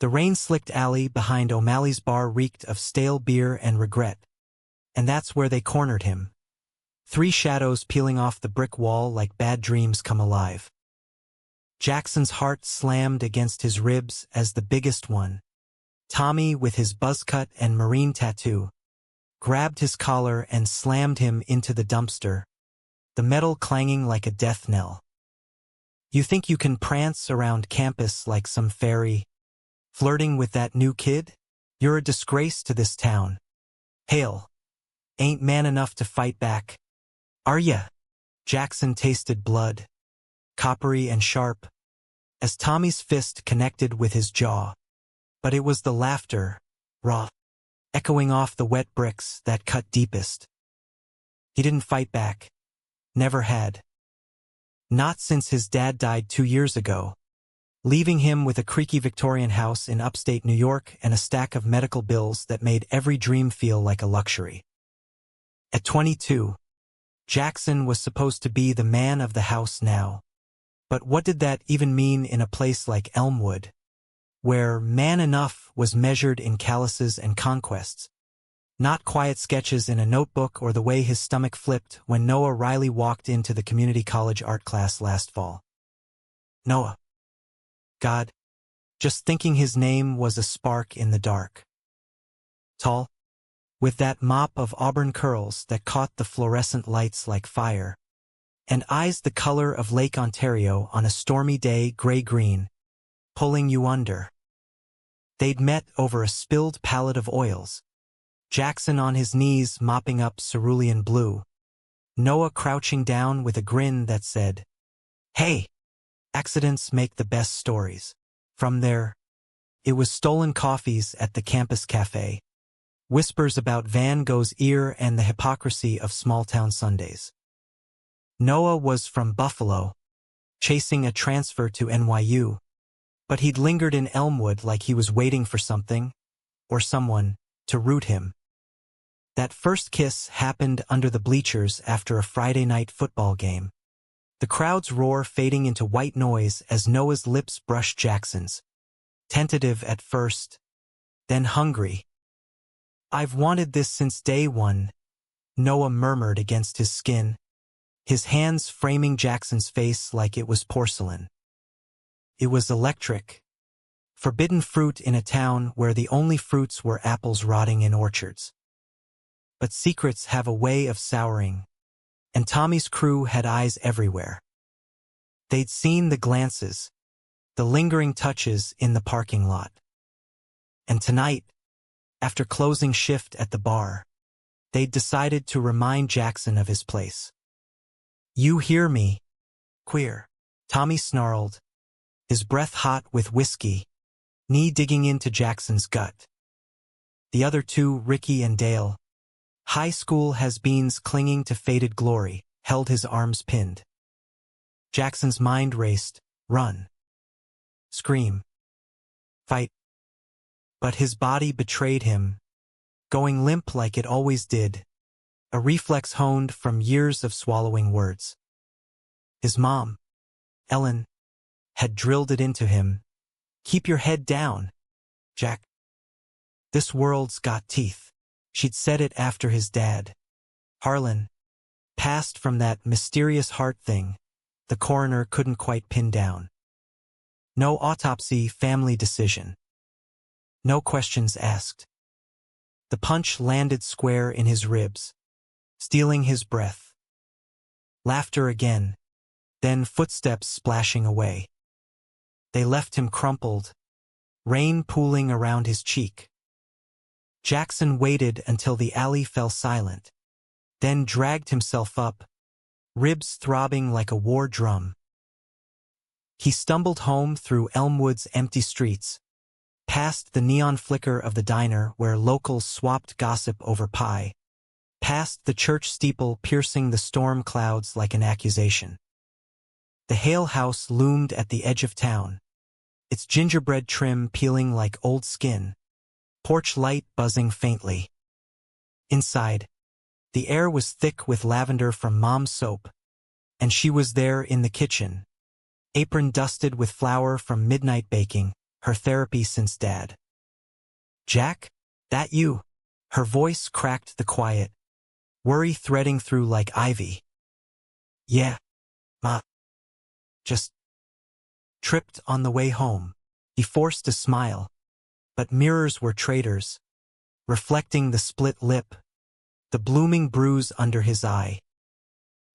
The rain-slicked alley behind O'Malley's bar reeked of stale beer and regret. And that's where they cornered him. 3 shadows peeling off the brick wall like bad dreams come alive. Jackson's heart slammed against his ribs as the biggest one, Tommy with his buzzcut and marine tattoo, grabbed his collar and slammed him into the dumpster, the metal clanging like a death knell. You think you can prance around campus like some fairy, flirting with that new kid? You're a disgrace to this town. Hale, ain't man enough to fight back. Are ya? Jackson tasted blood, coppery and sharp, as Tommy's fist connected with his jaw. But it was the laughter, raw, echoing off the wet bricks, that cut deepest. He didn't fight back. Never had. Not since his dad died 2 years ago, leaving him with a creaky Victorian house in upstate New York and a stack of medical bills that made every dream feel like a luxury. At 22, Jackson was supposed to be the man of the house now. But what did that even mean in a place like Elmwood, where man enough was measured in calluses and conquests, not quiet sketches in a notebook or the way his stomach flipped when Noah Riley walked into the community college art class last fall? Noah. God, just thinking his name was a spark in the dark. Tall, with that mop of auburn curls that caught the fluorescent lights like fire, and eyes the color of Lake Ontario on a stormy day, gray-green, pulling you under. They'd met over a spilled pallet of oils, Jackson on his knees mopping up cerulean blue, Noah crouching down with a grin that said, "Hey, accidents make the best stories." From there, it was stolen coffees at the campus cafe, whispers about Van Gogh's ear and the hypocrisy of small-town Sundays. Noah was from Buffalo, chasing a transfer to NYU, but he'd lingered in Elmwood like he was waiting for something, or someone, to root him. That first kiss happened under the bleachers after a Friday night football game, the crowd's roar fading into white noise as Noah's lips brushed Jackson's, tentative at first, then hungry. "I've wanted this since day one," Noah murmured against his skin, his hands framing Jackson's face like it was porcelain. It was electric. Forbidden fruit in a town where the only fruits were apples rotting in orchards. But secrets have a way of souring, and Tommy's crew had eyes everywhere. They'd seen the glances, the lingering touches in the parking lot. And tonight, after closing shift at the bar, they'd decided to remind Jackson of his place. "You hear me, queer," Tommy snarled, his breath hot with whiskey, knee digging into Jackson's gut. The other two, Ricky and Dale, high school has-beens clinging to faded glory, held his arms pinned. Jackson's mind raced, run, scream, fight. But his body betrayed him, going limp like it always did, a reflex honed from years of swallowing words. His mom, Ellen, had drilled it into him. "Keep your head down, Jack. This world's got teeth." She'd said it after his dad, Harlan, passed from that mysterious heart thing the coroner couldn't quite pin down. No autopsy, family decision. No questions asked. The punch landed square in his ribs, stealing his breath. Laughter again, then footsteps splashing away. They left him crumpled, rain pooling around his cheek. Jackson waited until the alley fell silent, then dragged himself up, ribs throbbing like a war drum. He stumbled home through Elmwood's empty streets, past the neon flicker of the diner where locals swapped gossip over pie, past the church steeple piercing the storm clouds like an accusation. The Hale house loomed at the edge of town, its gingerbread trim peeling like old skin, porch light buzzing faintly. Inside, the air was thick with lavender from Mom's soap, and she was there in the kitchen, apron dusted with flour from midnight baking, her therapy since Dad. Jack? That you? Her voice cracked the quiet, worry threading through like ivy. Yeah, Ma. Just tripped on the way home. He forced a smile, but mirrors were traitors, reflecting the split lip, the blooming bruise under his eye.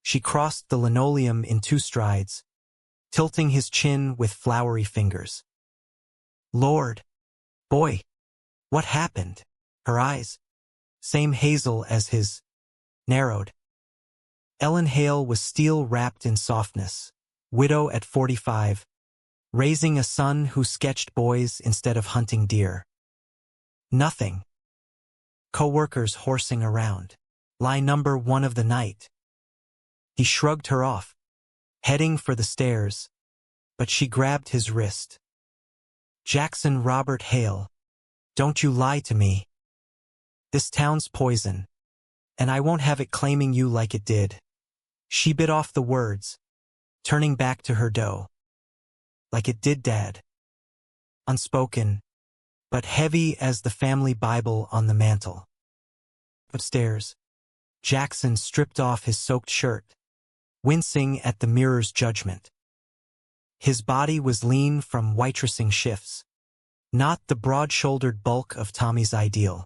She crossed the linoleum in 2 strides, tilting his chin with flowery fingers. Lord, boy, what happened? Her eyes, same hazel as his, narrowed. Ellen Hale was steel-wrapped in softness, widow at 45, raising a son who sketched boys instead of hunting deer. Nothing. Co-workers horsing around. Lie number 1 of the night. He shrugged her off, heading for the stairs, but she grabbed his wrist. Jackson Robert Hale, don't you lie to me. This town's poison, and I won't have it claiming you like it did. She bit off the words, turning back to her dough. Like it did Dad. Unspoken, but heavy as the family Bible on the mantel. Upstairs, Jackson stripped off his soaked shirt, wincing at the mirror's judgment. His body was lean from waitressing shifts, not the broad-shouldered bulk of Tommy's ideal.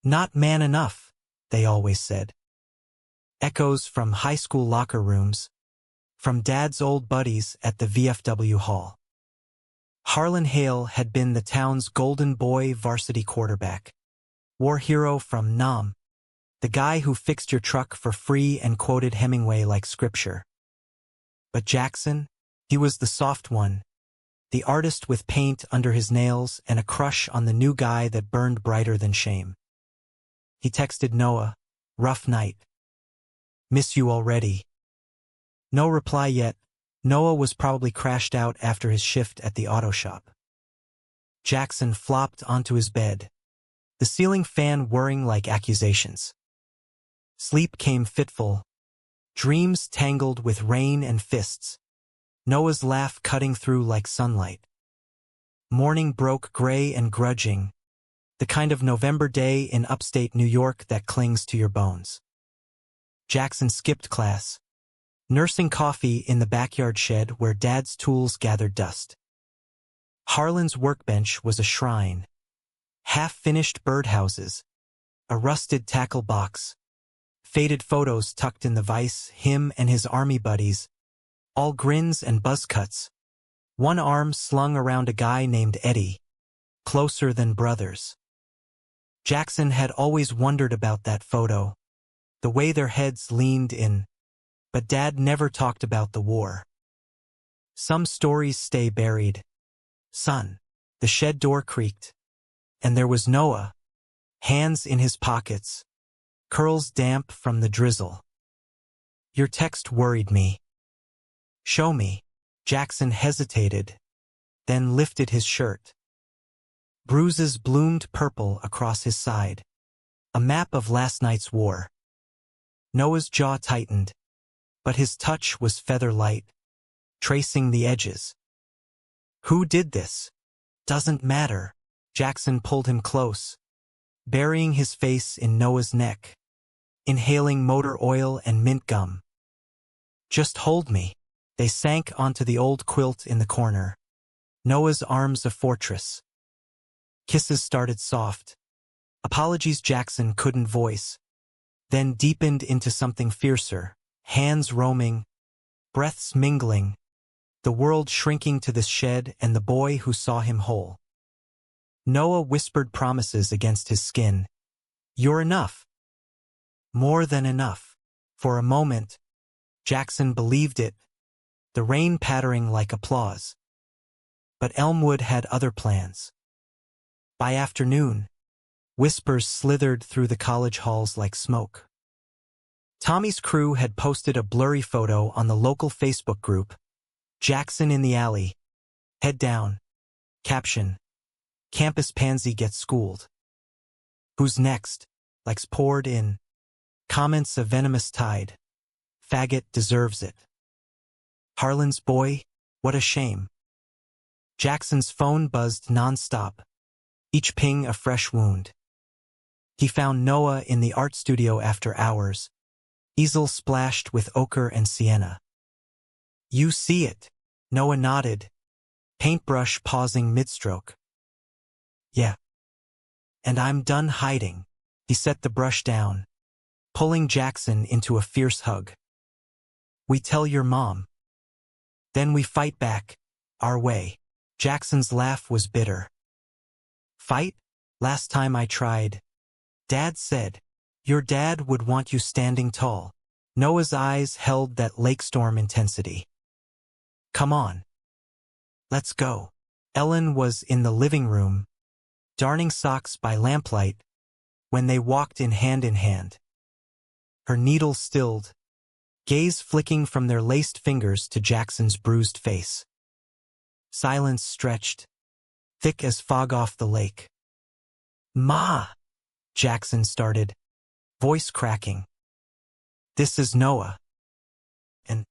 Not man enough, they always said. Echoes from high school locker rooms, from Dad's old buddies at the VFW hall. Harlan Hale had been the town's golden boy varsity quarterback, war hero from Nam, the guy who fixed your truck for free and quoted Hemingway like scripture. But Jackson, he was the soft one, the artist with paint under his nails and a crush on the new guy that burned brighter than shame. He texted Noah, rough night. Miss you already. No reply yet. Noah was probably crashed out after his shift at the auto shop. Jackson flopped onto his bed, the ceiling fan whirring like accusations. Sleep came fitful, dreams tangled with rain and fists, Noah's laugh cutting through like sunlight. Morning broke gray and grudging, the kind of November day in upstate New York that clings to your bones. Jackson skipped class, nursing coffee in the backyard shed where Dad's tools gathered dust. Harlan's workbench was a shrine. Half-finished birdhouses, a rusted tackle box, faded photos tucked in the vise, him and his army buddies, all grins and buzz cuts, one arm slung around a guy named Eddie, closer than brothers. Jackson had always wondered about that photo, the way their heads leaned in, but Dad never talked about the war. Some stories stay buried. Son, the shed door creaked, and there was Noah, hands in his pockets, curls damp from the drizzle. Your text worried me. Show me. Jackson hesitated, then lifted his shirt. Bruises bloomed purple across his side, a map of last night's war. Noah's jaw tightened, but his touch was feather-light, tracing the edges. Who did this? Doesn't matter. Jackson pulled him close, burying his face in Noah's neck, inhaling motor oil and mint gum. Just hold me. They sank onto the old quilt in the corner, Noah's arms a fortress. Kisses started soft. Apologies Jackson couldn't voice, then deepened into something fiercer, hands roaming, breaths mingling, the world shrinking to this shed and the boy who saw him whole. Noah whispered promises against his skin. You're enough. More than enough. For a moment, Jackson believed it, the rain pattering like applause. But Elmwood had other plans. By afternoon, whispers slithered through the college halls like smoke. Tommy's crew had posted a blurry photo on the local Facebook group, Jackson in the alley, head down. Caption, Campus Pansy gets schooled. Who's next? Likes poured in. Comments a venomous tide. Faggot deserves it. Harlan's boy, what a shame. Jackson's phone buzzed nonstop, each ping a fresh wound. He found Noah in the art studio after hours, easel splashed with ochre and sienna. "You see it?" Noah nodded, paintbrush pausing mid-stroke. "Yeah. And I'm done hiding." He set the brush down, pulling Jackson into a fierce hug. "We tell your mom. Then we fight back, our way." Jackson's laugh was bitter. "Fight? Last time I tried, Dad said, your dad would want you standing tall." Noah's eyes held that lake storm intensity. "Come on. Let's go." Ellen was in the living room, darning socks by lamplight, when they walked in hand, her needle stilled, gaze flicking from their laced fingers to Jackson's bruised face. Silence stretched, thick as fog off the lake. "Ma," Jackson started, voice cracking. "This is Noah. And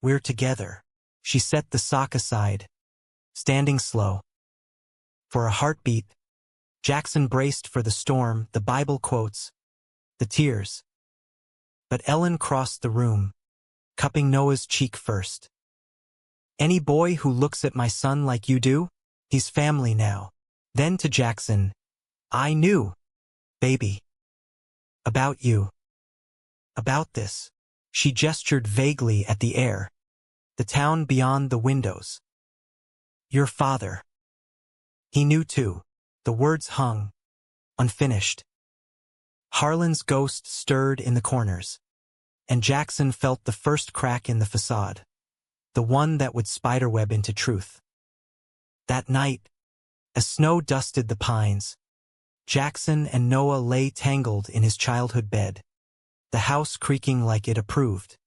we're together." She set the sock aside, standing slow. For a heartbeat, Jackson braced for the storm, the Bible quotes, the tears. But Ellen crossed the room, cupping Noah's cheek first. "Any boy who looks at my son like you do, he's family now." Then to Jackson, "I knew, baby. About you. About this." She gestured vaguely at the air, the town beyond the windows. "Your father. He knew too." The words hung, unfinished. Harlan's ghost stirred in the corners, and Jackson felt the first crack in the facade, the one that would spiderweb into truth. That night, as snow dusted the pines, Jackson and Noah lay tangled in his childhood bed, the house creaking like it approved.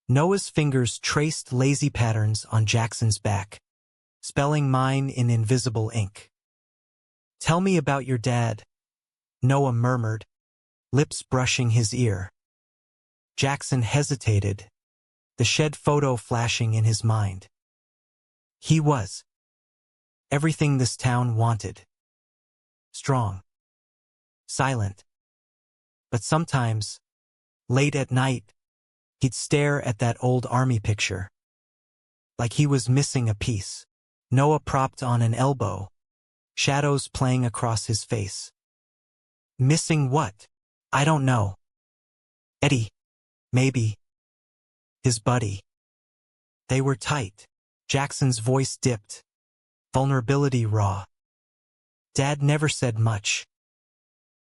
Noah's fingers traced lazy patterns on Jackson's back, spelling mine in invisible ink. "Tell me about your dad," Noah murmured, lips brushing his ear. Jackson hesitated, the shed photo flashing in his mind. He was everything this town wanted. Strong. Silent. But sometimes, late at night, he'd stare at that old army picture, like he was missing a piece. Noah propped on an elbow, shadows playing across his face. "Missing what?" "I don't know. Eddie. Maybe. His buddy." They were tight. Jackson's voice dipped, vulnerability raw. "Dad never said much.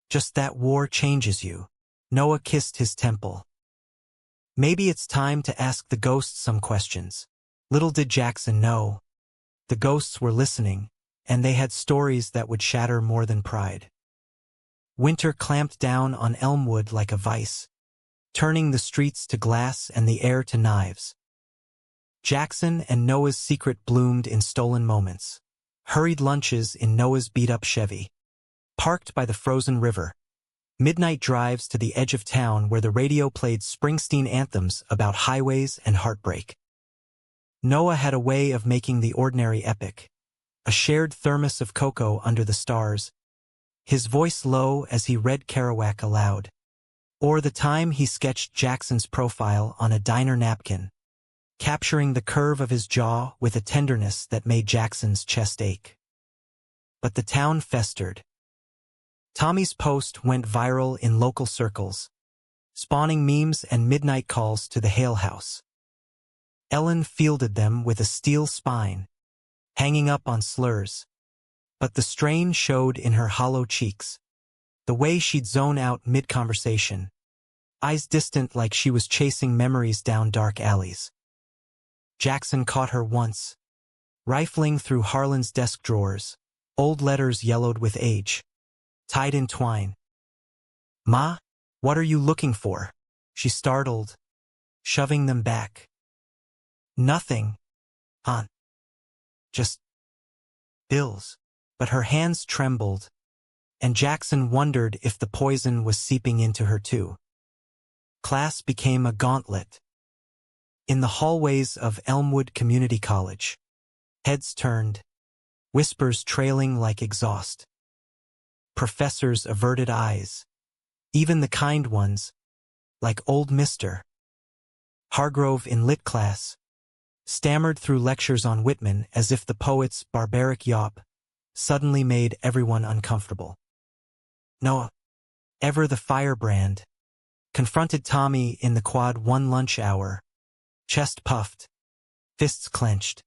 Just that war changes you." Noah kissed his temple. "Maybe it's time to ask the ghosts some questions." Little did Jackson know, the ghosts were listening, and they had stories that would shatter more than pride. Winter clamped down on Elmwood like a vice, turning the streets to glass and the air to knives. Jackson and Noah's secret bloomed in stolen moments. Hurried lunches in Noah's beat-up Chevy, parked by the frozen river. Midnight drives to the edge of town where the radio played Springsteen anthems about highways and heartbreak. Noah had a way of making the ordinary epic. A shared thermos of cocoa under the stars, his voice low as he read Kerouac aloud. Or the time he sketched Jackson's profile on a diner napkin, capturing the curve of his jaw with a tenderness that made Jackson's chest ache. But the town festered. Tommy's post went viral in local circles, spawning memes and midnight calls to the Hale House. Ellen fielded them with a steel spine, hanging up on slurs. But the strain showed in her hollow cheeks, the way she'd zone out mid-conversation, eyes distant like she was chasing memories down dark alleys. Jackson caught her once, rifling through Harlan's desk drawers, old letters yellowed with age, tied in twine. "Ma, what are you looking for?" She startled, shoving them back. "Nothing, hon. Just bills." But her hands trembled, and Jackson wondered if the poison was seeping into her too. Class became a gauntlet. In the hallways of Elmwood Community College, Heads turned, whispers trailing like exhaust. Professors' averted eyes, even the kind ones, like old Mr. Hargrove in lit class, stammered through lectures on Whitman as if the poet's barbaric yawp suddenly made everyone uncomfortable. Noah, ever the firebrand, confronted Tommy in the quad one lunch hour, chest puffed, fists clenched.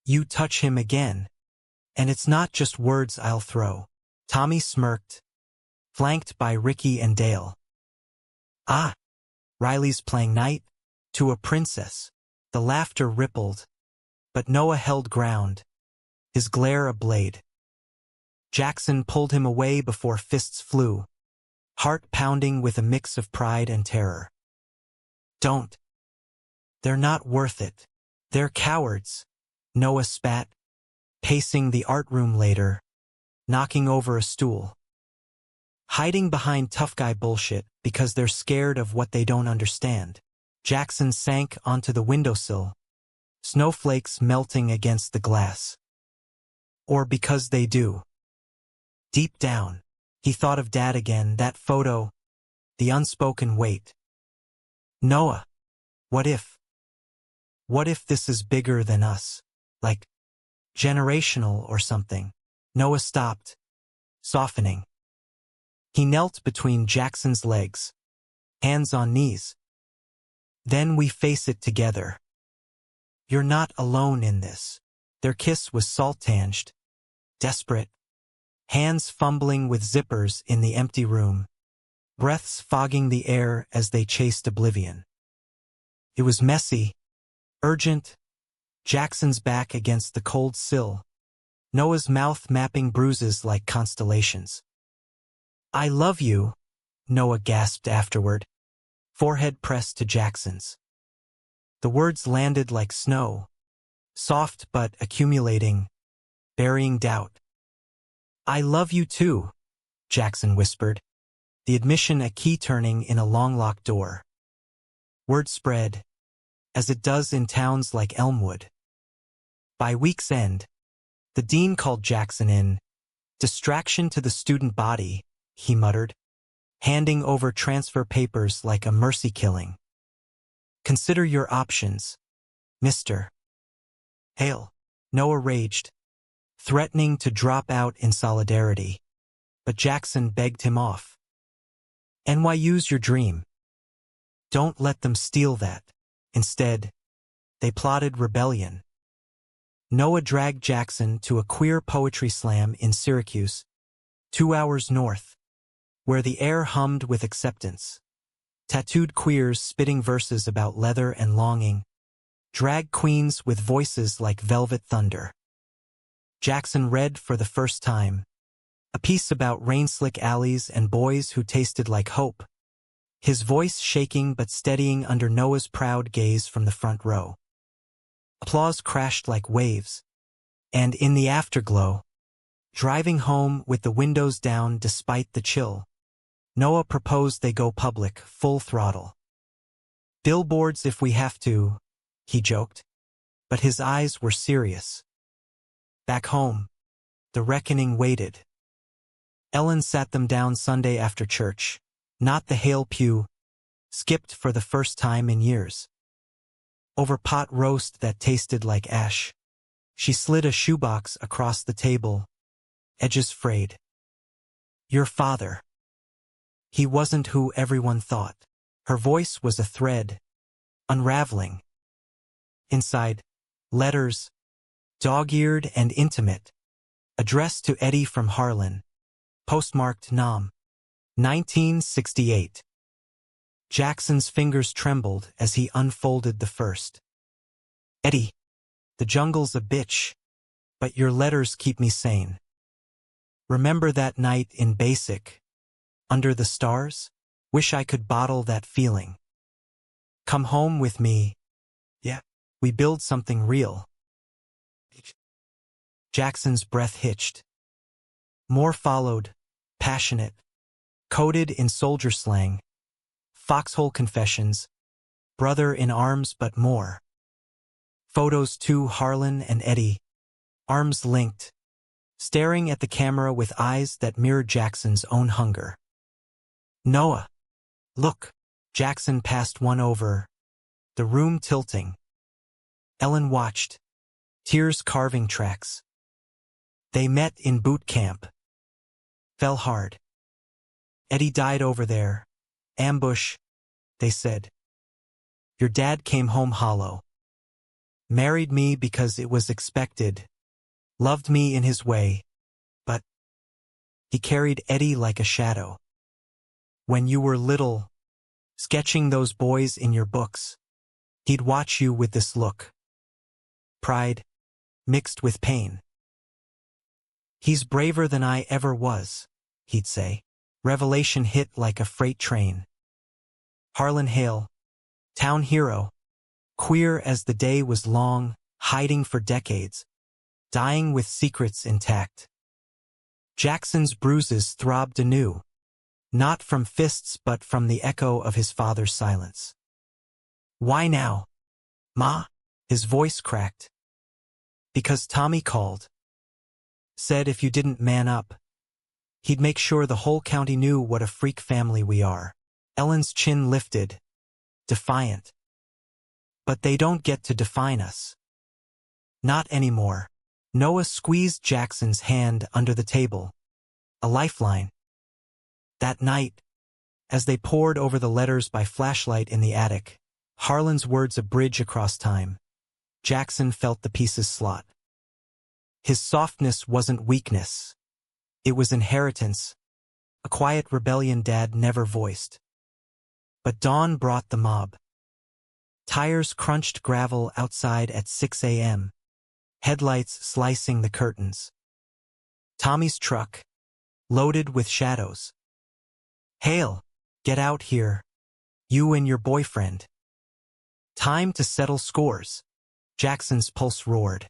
You touch him again, and it's not just words I'll throw. Tommy smirked, flanked by Ricky and Dale. Ah, Riley's playing knight to a princess. The laughter rippled, but Noah held ground, his glare a blade. Jackson pulled him away before fists flew, heart pounding with a mix of pride and terror. Don't. They're not worth it. They're cowards, Noah spat, pacing the art room later, knocking over a stool. Hiding behind tough guy bullshit because they're scared of what they don't understand. Jackson sank onto the windowsill, snowflakes melting against the glass. Or because they do. Deep down, he thought of Dad again, that photo, the unspoken weight. Noah, what if? What if this is bigger than us? Like, generational or something? Noah stopped, softening. He knelt between Jackson's legs, hands on knees. Then we face it together. You're not alone in this. Their kiss was salt-tanged, desperate, hands fumbling with zippers in the empty room, breaths fogging the air as they chased oblivion. It was messy, urgent, Jackson's back against the cold sill, Noah's mouth mapping bruises like constellations. I love you, Noah gasped afterward, forehead pressed to Jackson's. The words landed like snow, soft but accumulating, burying doubt. I love you too, Jackson whispered, the admission a key turning in a long-locked door. Word spread, as it does in towns like Elmwood. By week's end, the dean called Jackson in. Distraction to the student body, he muttered, handing over transfer papers like a mercy killing. Consider your options, Mr. Hale. Noah raged, threatening to drop out in solidarity, but Jackson begged him off. NYU's your dream. Don't let them steal that. Instead, they plotted rebellion. Noah dragged Jackson to a queer poetry slam in Syracuse, 2 hours north, where the air hummed with acceptance. Tattooed queers spitting verses about leather and longing, drag queens with voices like velvet thunder. Jackson read for the first time, a piece about rain-slick alleys and boys who tasted like hope, his voice shaking but steadying under Noah's proud gaze from the front row. Applause crashed like waves, and in the afterglow, driving home with the windows down despite the chill, Noah proposed they go public, full throttle. Billboards if we have to, he joked, but his eyes were serious. Back home, the reckoning waited. Ellen sat them down Sunday after church, not the Hale pew, skipped for the first time in years. Over pot roast that tasted like ash, she slid a shoebox across the table, edges frayed. Your father. He wasn't who everyone thought. Her voice was a thread, unraveling. Inside, letters, dog-eared and intimate, addressed to Eddie from Harlan, postmarked Nam, 1968. Jackson's fingers trembled as he unfolded the first. Eddie, the jungle's a bitch, but your letters keep me sane. Remember that night in Basic, under the stars? Wish I could bottle that feeling. Come home with me. Yeah, we build something real. Jackson's breath hitched. More followed, passionate, coded in soldier slang, foxhole confessions, brother in arms but more. Photos too, Harlan and Eddie, arms linked, staring at the camera with eyes that mirrored Jackson's own hunger. Noah, look. Jackson passed one over, the room tilting. Ellen watched, tears carving tracks. They met in boot camp. Fell hard. Eddie died over there. Ambush, they said. Your dad came home hollow. Married me because it was expected. Loved me in his way. But he carried Eddie like a shadow. When you were little, sketching those boys in your books, he'd watch you with this look. Pride, mixed with pain. He's braver than I ever was, he'd say. Revelation hit like a freight train. Harlan Hale, town hero, queer as the day was long, hiding for decades, dying with secrets intact. Jackson's bruises throbbed anew, not from fists but from the echo of his father's silence. Why now, Ma? His voice cracked. Because Tommy called. Said if you didn't man up, he'd make sure the whole county knew what a freak family we are. Ellen's chin lifted, defiant. But they don't get to define us. Not anymore. Noah squeezed Jackson's hand under the table. A lifeline. That night, as they pored over the letters by flashlight in the attic, Harlan's words a bridge across time, Jackson felt the pieces slot. His softness wasn't weakness. It was inheritance, a quiet rebellion Dad never voiced. But dawn brought the mob. Tires crunched gravel outside at 6 a.m., headlights slicing the curtains. Tommy's truck, loaded with shadows. Hale, get out here. You and your boyfriend. Time to settle scores. Jackson's pulse roared.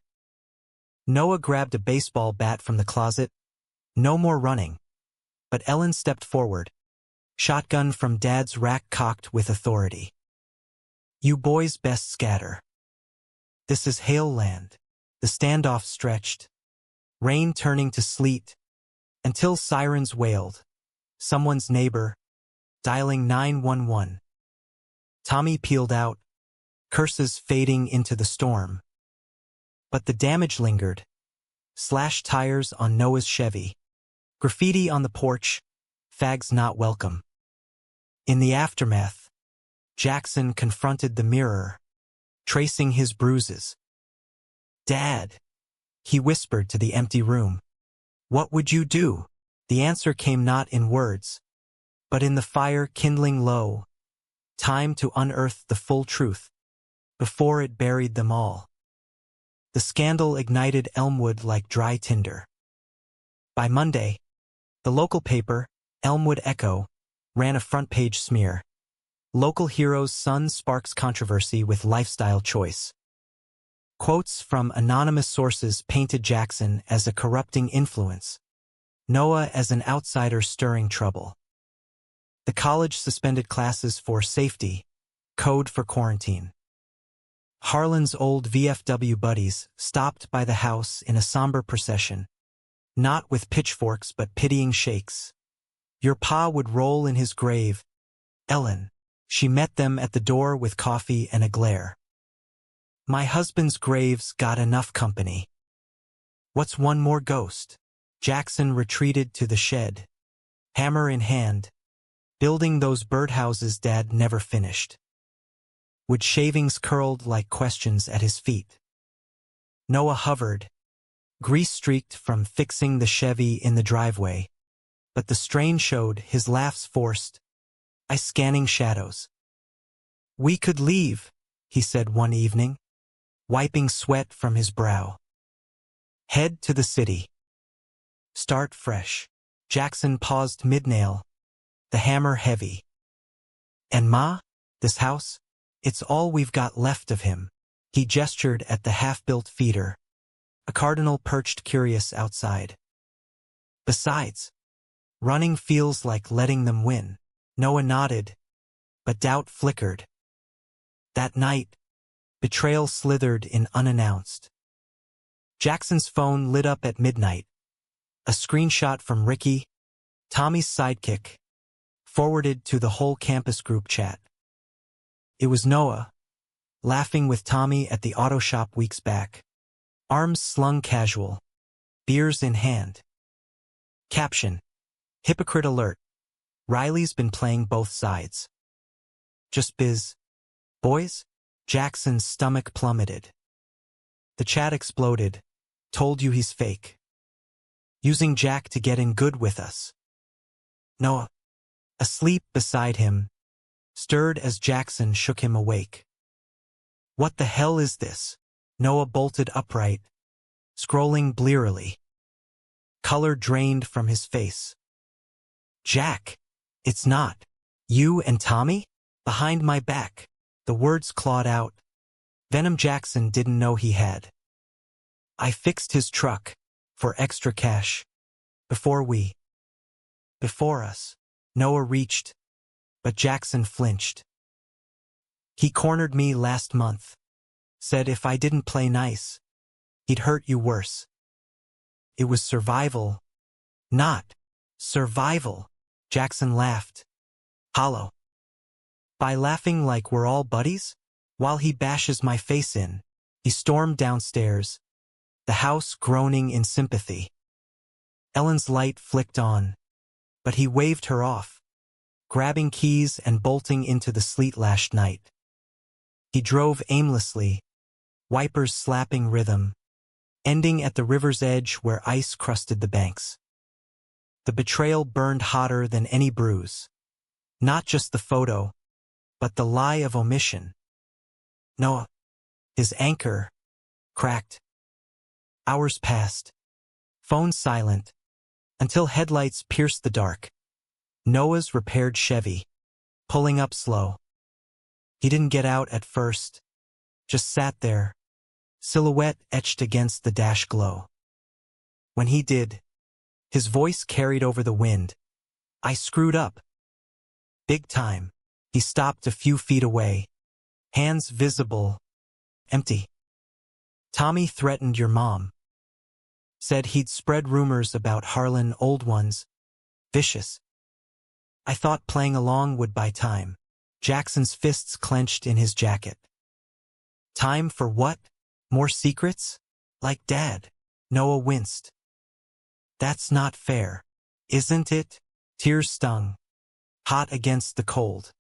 Noah grabbed a baseball bat from the closet. No more running. But Ellen stepped forward. Shotgun from Dad's rack cocked with authority. You boys best scatter. This is Hale land. The standoff stretched. Rain turning to sleet. Until sirens wailed. Someone's neighbor. Dialing 911. Tommy peeled out. Curses fading into the storm. But the damage lingered. Slashed tires on Noah's Chevy. Graffiti on the porch. Fags not welcome. In the aftermath, Jackson confronted the mirror, tracing his bruises. Dad, he whispered to the empty room. What would you do? The answer came not in words, but in the fire kindling low. Time to unearth the full truth, before it buried them all. The scandal ignited Elmwood like dry tinder. By Monday, the local paper, Elmwood Echo, ran a front-page smear. Local hero's son sparks controversy with lifestyle choice. Quotes from anonymous sources painted Jackson as a corrupting influence, Noah as an outsider stirring trouble. The college suspended classes for safety, code for quarantine. Harlan's old VFW buddies stopped by the house in a somber procession, not with pitchforks but pitying shakes. Your pa would roll in his grave. Ellen. She met them at the door with coffee and a glare. My husband's grave's got enough company. What's one more ghost? Jackson retreated to the shed, hammer in hand, building those birdhouses Dad never finished. Wood shavings curled like questions at his feet. Noah hovered, grease-streaked from fixing the Chevy in the driveway, but the strain showed his laughs forced, I scanning shadows. We could leave, he said one evening, wiping sweat from his brow. Head to the city. Start fresh. Jackson paused mid-nail, the hammer heavy. And Ma, this house? It's all we've got left of him. He gestured at the half-built feeder, a cardinal perched curious outside. Besides, running feels like letting them win. Noah nodded, but doubt flickered. That night, Betrayal slithered in unannounced. Jackson's phone lit up at midnight. A screenshot from Ricky, Tommy's sidekick, forwarded to the whole campus group chat. It was Noah, laughing with Tommy at the auto shop weeks back. Arms slung casual, beers in hand. Caption: Hypocrite alert. Riley's been playing both sides. Just biz. Boys? Jackson's stomach plummeted. The chat exploded. Told you he's fake. Using Jack to get in good with us. Noah, asleep beside him, stirred as Jackson shook him awake. What the hell is this? Noah bolted upright, scrolling blearily. Color drained from his face. Jack, it's not. You and Tommy? Behind my back. The words clawed out. Venom Jackson didn't know he had. I fixed his truck, for extra cash. Before us. Noah reached, but Jackson flinched. He cornered me last month. Said if I didn't play nice, he'd hurt you worse. It was survival. Not survival. Jackson laughed. Hollow. By laughing like we're all buddies? While he bashes my face in, he stormed downstairs, the house groaning in sympathy. Ellen's light flicked on, but he waved her off, grabbing keys and bolting into the sleet-lashed night. He drove aimlessly, wipers slapping rhythm, ending at the river's edge where ice crusted the banks. The betrayal burned hotter than any bruise. Not just the photo, but the lie of omission. Noah, his anchor, cracked. Hours passed. Phone silent, until headlights pierced the dark. Noah's repaired Chevy, pulling up slow. He didn't get out at first, just sat there, silhouette etched against the dash glow. When he did, his voice carried over the wind. I screwed up. Big time. He stopped a few feet away, hands visible, empty. Tommy threatened your mom. Said he'd spread rumors about Harlan, old ones. Vicious. I thought playing along would buy time. Jackson's fists clenched in his jacket. Time for what? More secrets? Like Dad. Noah winced. That's not fair. Isn't it? Tears stung, hot against the cold.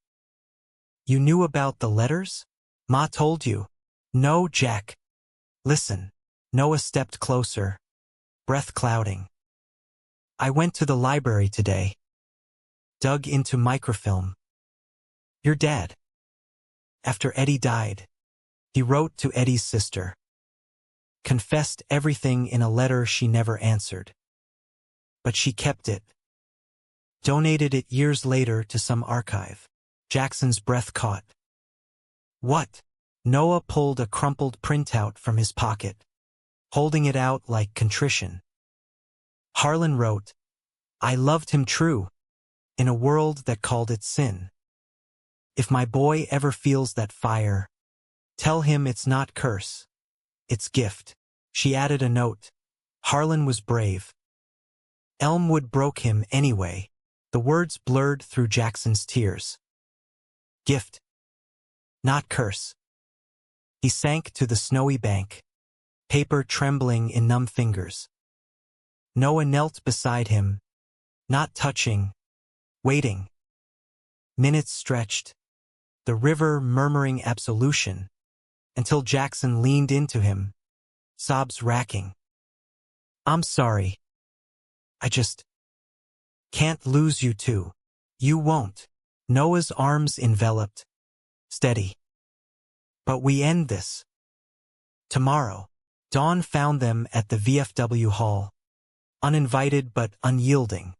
You knew about the letters? Ma told you. No, Jack. Listen. Noah stepped closer, breath clouding. I went to the library today. Dug into microfilm. Your dad. After Eddie died, he wrote to Eddie's sister. Confessed everything in a letter she never answered. But she kept it. Donated it years later to some archive. Jackson's breath caught. What? Noah pulled a crumpled printout from his pocket, holding it out like contrition. Harlan wrote, I loved him true, in a world that called it sin. If my boy ever feels that fire, tell him it's not curse, it's gift. She added a note. Harlan was brave. Elmwood broke him anyway. The words blurred through Jackson's tears. Gift. Not curse. He sank to the snowy bank, paper trembling in numb fingers. Noah knelt beside him, not touching, waiting. Minutes stretched, the river murmuring absolution, until Jackson leaned into him, sobs racking. I'm sorry. I just can't lose you too. You won't. Noah's arms enveloped. Steady. But we end this. Tomorrow. Dawn found them at the VFW hall. Uninvited but unyielding.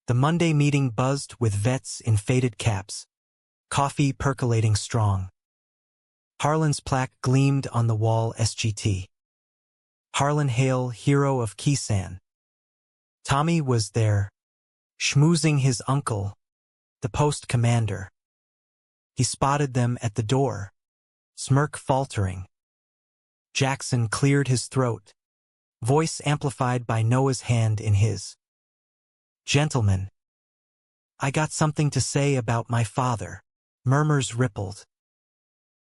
The Monday meeting buzzed with vets in faded caps. Coffee percolating strong. Harlan's plaque gleamed on the wall. SGT. Harlan Hale, hero of Kisan. Tommy was there, schmoozing his uncle, the post commander. He spotted them at the door, smirk faltering. Jackson cleared his throat, voice amplified by Noah's hand in his. "Gentlemen, I got something to say about my father." Murmurs rippled.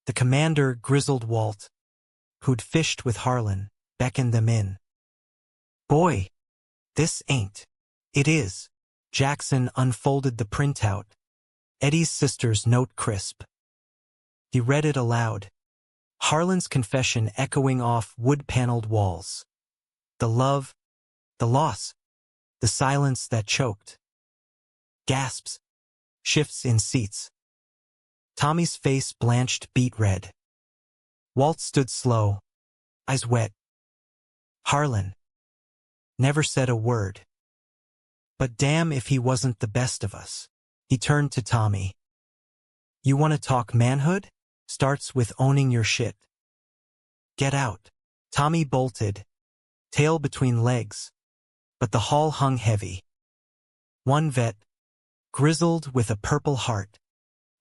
The commander, grizzled Walt, who'd fished with Harlan, beckoned them in. "Boy, this ain't." "It is." Jackson unfolded the printout, Eddie's sister's note crisp. He read it aloud, Harlan's confession echoing off wood-paneled walls. The love, the loss, the silence that choked. Gasps, shifts in seats. Tommy's face blanched beet red. Walt stood slow, eyes wet. Harlan never said a word. But damn if he wasn't the best of us. He turned to Tommy. "You want to talk manhood? Starts with owning your shit. Get out." Tommy bolted, tail between legs, but the hall hung heavy. One vet, grizzled with a purple heart,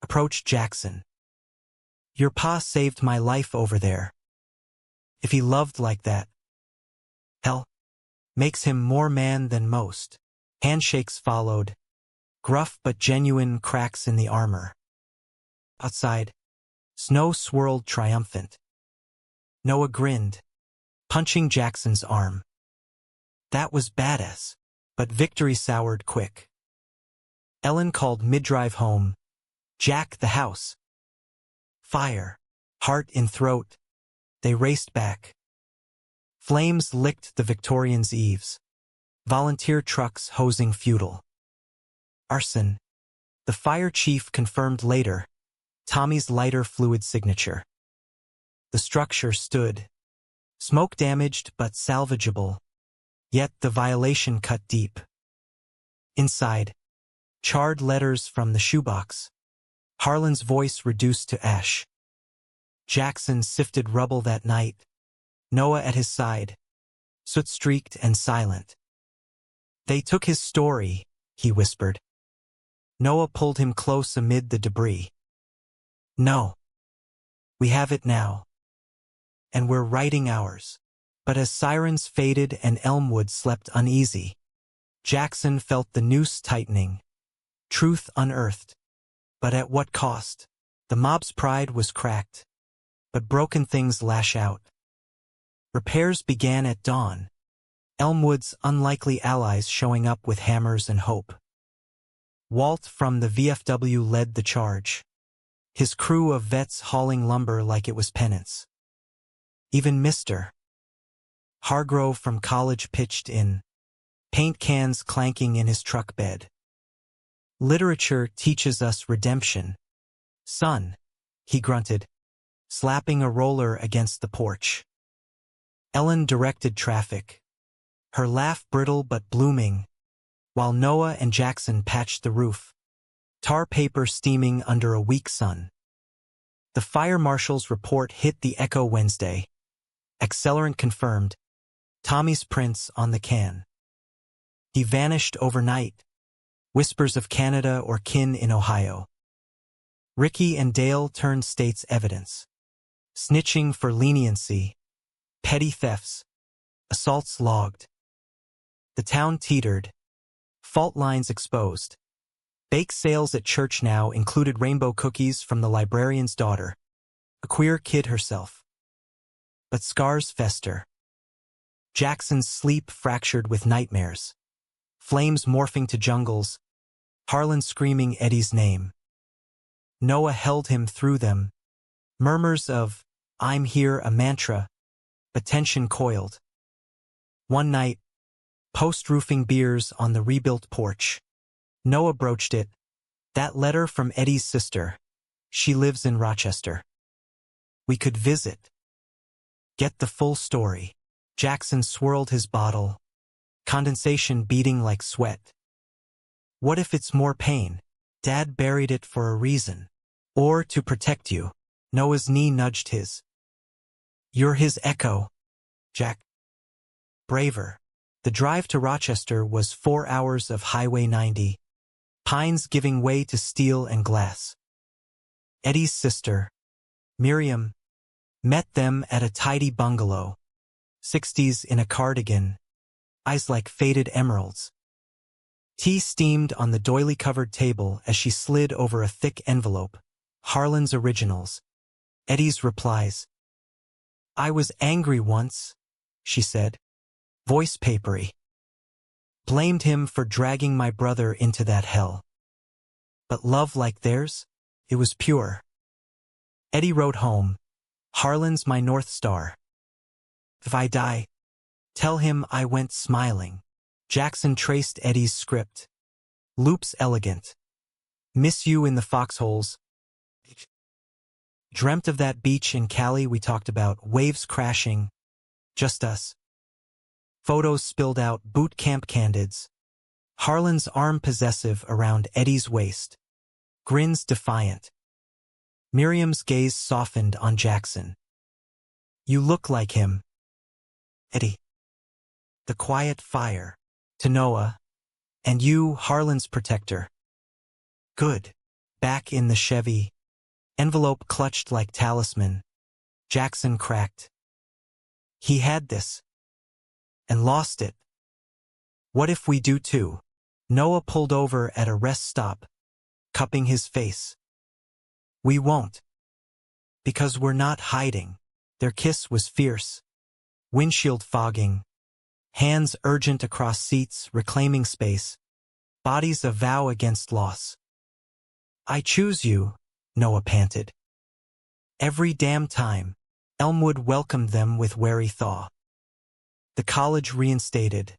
approached Jackson. "Your pa saved my life over there. If he loved like that, hell, makes him more man than most." Handshakes followed, gruff but genuine cracks in the armor. Outside, snow swirled triumphant. Noah grinned, punching Jackson's arm. That was badass, but victory soured quick. Ellen called mid-drive home, "Jack the house." Fire, heart in throat, they raced back. Flames licked the Victorian's eaves, volunteer trucks hosing futile. Arson, the fire chief confirmed later, Tommy's lighter fluid signature. The structure stood, smoke damaged but salvageable, yet the violation cut deep. Inside, charred letters from the shoebox, Harlan's voice reduced to ash. Jackson sifted rubble that night, Noah at his side, soot-streaked and silent. "They took his story," he whispered. Noah pulled him close amid the debris. "No. We have it now. And we're writing ours." But as sirens faded and Elmwood slept uneasy, Jackson felt the noose tightening, truth unearthed. But at what cost? The mob's pride was cracked, but broken things lash out. Repairs began at dawn, Elmwood's unlikely allies showing up with hammers and hope. Walt from the VFW led the charge, his crew of vets hauling lumber like it was penance. Even Mr. Hargrove from college pitched in, paint cans clanking in his truck bed. "Literature teaches us redemption, son," he grunted, slapping a roller against the porch. Ellen directed traffic, her laugh brittle but blooming, while Noah and Jackson patched the roof, tar paper steaming under a weak sun. The fire marshal's report hit the Echo Wednesday. Accelerant confirmed, Tommy's prints on the can. He vanished overnight, whispers of Canada or kin in Ohio. Ricky and Dale turned state's evidence. Snitching for leniency, petty thefts, assaults logged. The town teetered, fault lines exposed. Bake sales at church now included rainbow cookies from the librarian's daughter, a queer kid herself. But scars fester. Jackson's sleep fractured with nightmares. Flames morphing to jungles, Harlan screaming Eddie's name. Noah held him through them. Murmurs of, "I'm here," a mantra, but tension coiled. One night, post-roofing beers on the rebuilt porch. Noah broached it. "That letter from Eddie's sister. She lives in Rochester. We could visit. Get the full story." Jackson swirled his bottle, condensation beating like sweat. "What if it's more pain? Dad buried it for a reason. Or to protect you." Noah's knee nudged his. "You're his echo, Jack." Braver. The drive to Rochester was 4 hours of Highway 90, pines giving way to steel and glass. Eddie's sister, Miriam, Met them at a tidy bungalow. 60s in a cardigan. Eyes like faded emeralds. Tea steamed on the doily-covered table as she slid over a thick envelope. Harlan's originals. Eddie's replies. I was angry once, she said. Voice papery. Blamed him for dragging my brother into that hell. But love like theirs? It was pure. Eddie wrote home. Harlan's my North Star. If I die, tell him I went smiling. Jackson traced Eddie's script. Loops elegant. Miss you in the foxholes. Dreamt of that beach in Cali we talked about, waves crashing. Just us. Photos spilled out, boot camp candids. Harlan's arm possessive around Eddie's waist. Grins defiant. Miriam's gaze softened on Jackson. You look like him. Eddie. The quiet fire. To Noah. And you, Harlan's protector. Good. Back in the Chevy. Envelope clutched like talisman. Jackson cracked. He had this. And lost it. What if we do too? Noah pulled over at a rest stop, cupping his face. We won't. Because we're not hiding. Their kiss was fierce. Windshield fogging. Hands urgent across seats, reclaiming space. Bodies a vow against loss. I choose you, Noah panted. Every damn time. Elmwood welcomed them with wary thaw. The college reinstated,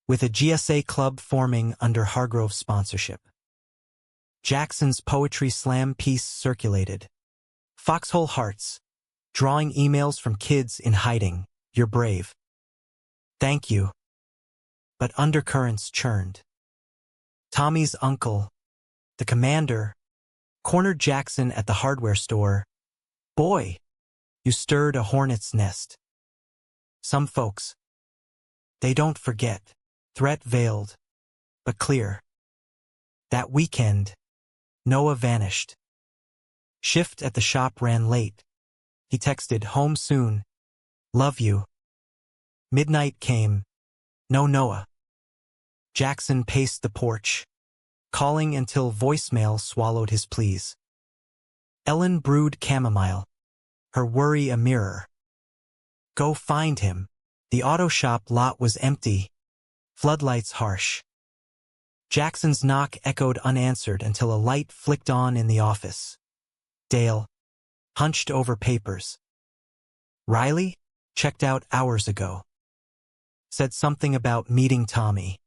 with a GSA club forming under Hargrove's sponsorship. Jackson's poetry slam piece circulated. Foxhole Hearts, drawing emails from kids in hiding. You're brave. Thank you. But undercurrents churned. Tommy's uncle, the commander, cornered Jackson at the hardware store. Boy, you stirred a hornet's nest. Some folks, they don't forget. Threat veiled, but clear. That weekend, Noah vanished. Shift at the shop ran late. He texted, home soon. Love you. Midnight came. No Noah. Jackson paced the porch, calling until voicemail swallowed his pleas. Ellen brewed chamomile, her worry a mirror. Go find him. The auto shop lot was empty, floodlights harsh. Jackson's knock echoed unanswered until a light flicked on in the office. Dale, hunched over papers. Riley? Checked out hours ago. Said something about meeting Tommy.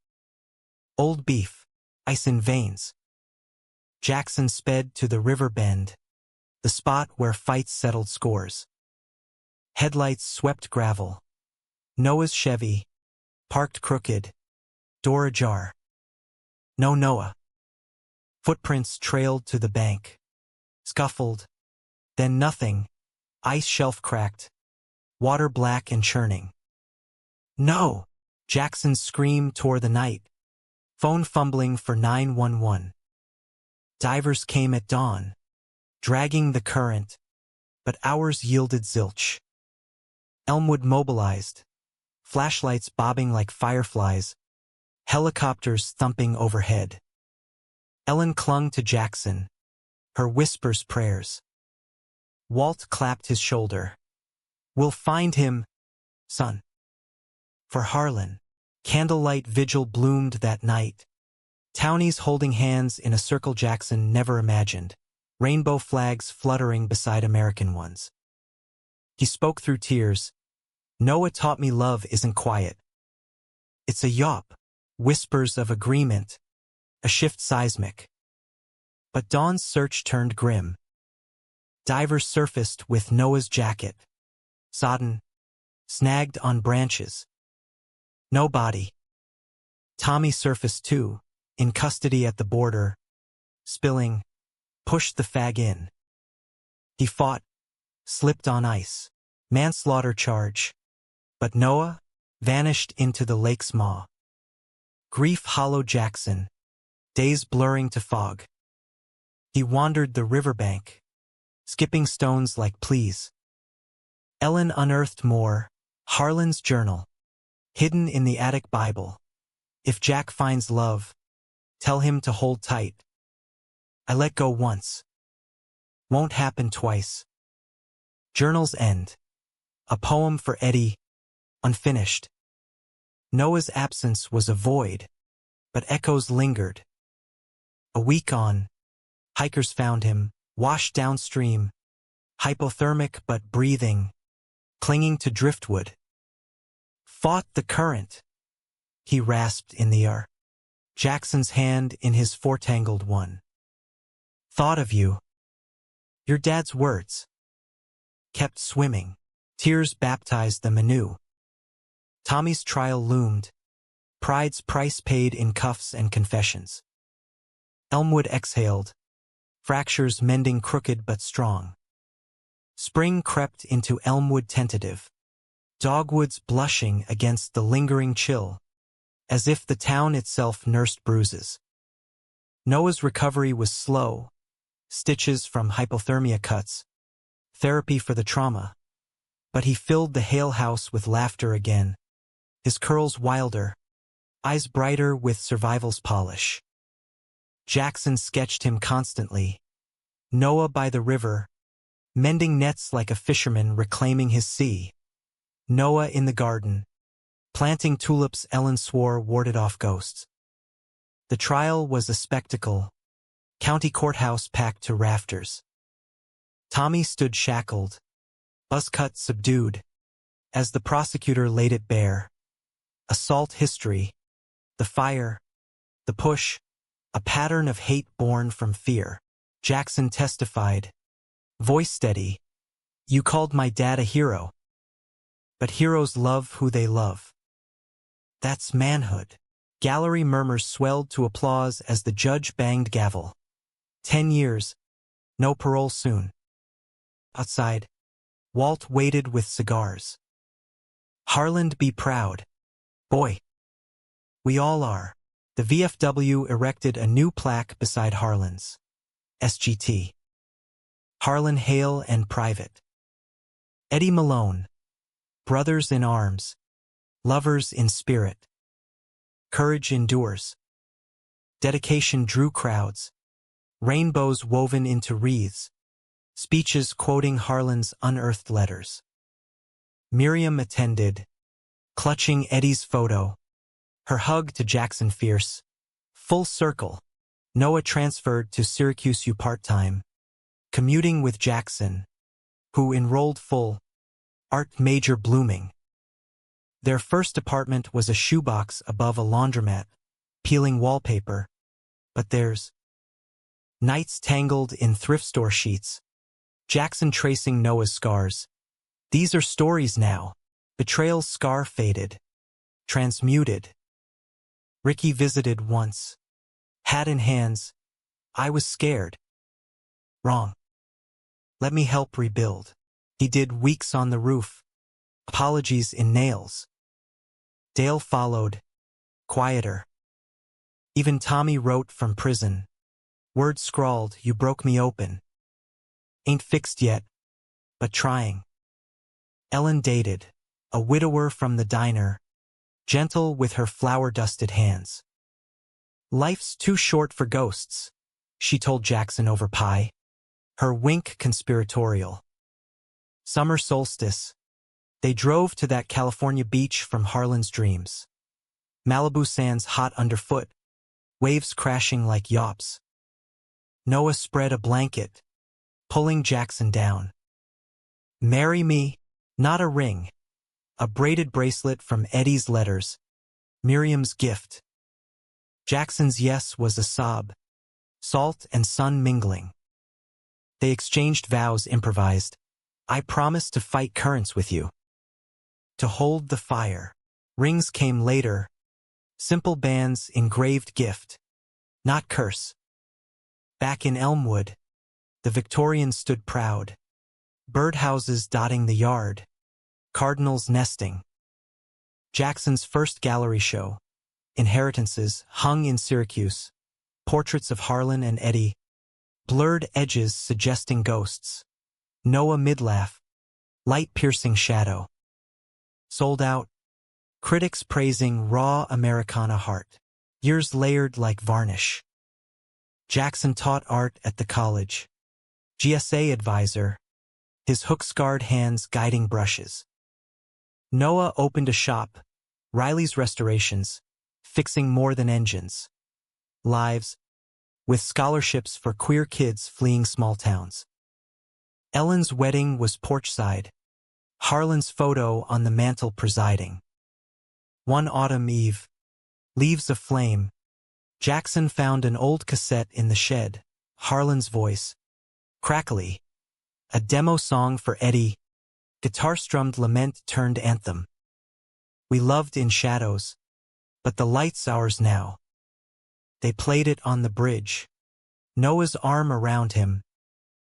Old beef, ice in veins. Jackson sped to the river bend, the spot where fights settled scores. Headlights swept gravel. Noah's Chevy, parked crooked, door ajar. No Noah. Footprints trailed to the bank. Scuffled. Then nothing. Ice shelf cracked. Water black and churning. No! Jackson's scream tore the night. Phone fumbling for 911. Divers came at dawn, dragging the current, but hours yielded zilch. Elmwood mobilized, flashlights bobbing like fireflies, helicopters thumping overhead. Ellen clung to Jackson, her whispers prayers. Walt clapped his shoulder. We'll find him, son. For Harlan, candlelight vigil bloomed that night. Townies holding hands in a circle Jackson never imagined, rainbow flags fluttering beside American ones. He spoke through tears. Noah taught me love isn't quiet. It's a yawp, whispers of agreement, a shift seismic. But Dawn's search turned grim. Divers surfaced with Noah's jacket, sodden, snagged on branches. No body. Tommy surfaced too, in custody at the border, spilling, pushed the fag in. He fought, slipped on ice, manslaughter charge. But Noah vanished into the lake's maw. Grief hollowed Jackson, days blurring to fog. He wandered the riverbank, skipping stones like please. Ellen unearthed more. Harlan's journal. Hidden in the attic Bible. If Jack finds love, tell him to hold tight. I let go once. Won't happen twice. Journal's end. A poem for Eddie. Unfinished. Noah's absence was a void, but echoes lingered. A week on, hikers found him, washed downstream, hypothermic but breathing, clinging to driftwood. Fought the current, he rasped in the air, Jackson's hand in his foretangled one. Thought of you. Your dad's words. Kept swimming. Tears baptized them anew. Tommy's trial loomed. Pride's price paid in cuffs and confessions. Elmwood exhaled. Fractures mending crooked but strong. Spring crept into Elmwood tentative. Dogwoods blushing against the lingering chill, as if the town itself nursed bruises. Noah's recovery was slow. Stitches from hypothermia cuts. Therapy for the trauma. But he filled the Hale house with laughter again. His curls wilder. Eyes brighter with survival's polish. Jackson sketched him constantly. Noah by the river, mending nets like a fisherman reclaiming his sea. Noah in the garden, planting tulips Ellen swore warded off ghosts. The trial was a spectacle. County courthouse packed to rafters. Tommy stood shackled, buzzcut subdued, as the prosecutor laid it bare. Assault history, the fire, the push, a pattern of hate born from fear. Jackson testified, voice steady, you called my dad a hero. But heroes love who they love. That's manhood. Gallery murmurs swelled to applause as the judge banged gavel. 10 years, no parole soon. Outside, Walt waited with cigars. Harlan be proud. Boy. We all are. The VFW erected a new plaque beside Harlan's. SGT. Harlan Hale and Private. Eddie Malone. Brothers in arms. Lovers in spirit. Courage endures. Dedication drew crowds. Rainbows woven into wreaths. Speeches quoting Harlan's unearthed letters. Miriam attended, clutching Eddie's photo. Her hug to Jackson fierce. Full circle. Noah transferred to Syracuse U part-time. Commuting with Jackson, who enrolled full. Art major blooming. Their first apartment was a shoebox above a laundromat, peeling wallpaper. But theirs. Nights tangled in thrift store sheets. Jackson tracing Noah's scars. These are stories now. Betrayal's scar faded. Transmuted. Ricky visited once. Hat in hands. I was scared. Wrong. Let me help rebuild. He did weeks on the roof. Apologies in nails. Dale followed. Quieter. Even Tommy wrote from prison. Words scrawled, you broke me open. Ain't fixed yet, but trying. Ellen dated, a widower from the diner, gentle with her flour-dusted hands. Life's too short for ghosts, she told Jackson over pie. Her wink conspiratorial. Summer solstice. They drove to that California beach from Harlan's dreams. Malibu sands hot underfoot, waves crashing like yaps. Noah spread a blanket, pulling Jackson down. Marry me, not a ring. A braided bracelet from Eddie's letters. Miriam's gift. Jackson's yes was a sob. Salt and sun mingling. They exchanged vows improvised. I promise to fight currents with you. To hold the fire. Rings came later. Simple bands engraved gift. Not curse. Back in Elmwood, the Victorians stood proud. Birdhouses dotting the yard. Cardinals nesting. Jackson's first gallery show. Inheritances hung in Syracuse. Portraits of Harlan and Eddie. Blurred edges suggesting ghosts. Noah midlaugh. light-piercing shadow. Sold out. Critics praising raw Americana heart. Years layered like varnish. Jackson taught art at the college. GSA advisor. His hook-scarred hands guiding brushes. Noah opened a shop. Riley's Restorations. Fixing more than engines. Lives. With scholarships for queer kids fleeing small towns. Ellen's wedding was porchside. Harlan's photo on the mantel presiding. One autumn eve. Leaves aflame. Jackson found an old cassette in the shed. Harlan's voice. Crackly. A demo song for Eddie. Guitar-strummed lament turned anthem. We loved in shadows. But the light's ours now. They played it on the bridge. Noah's arm around him.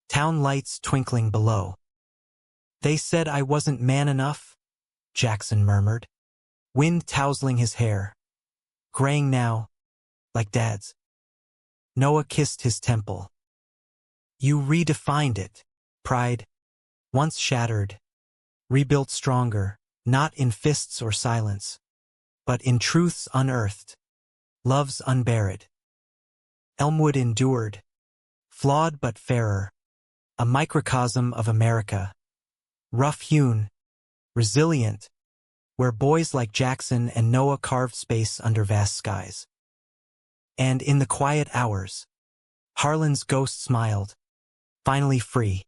Town lights twinkling below. They said I wasn't man enough, Jackson murmured. Wind tousling his hair. Graying now, like Dad's. Noah kissed his temple. You redefined it, pride. Once shattered. Rebuilt stronger, not in fists or silence, but in truths unearthed. Loves unburied. Elmwood endured. Flawed but fairer. A microcosm of America. Rough-hewn. Resilient. Where boys like Jackson and Noah carved space under vast skies. And in the quiet hours, Harlan's ghost smiled. Finally free.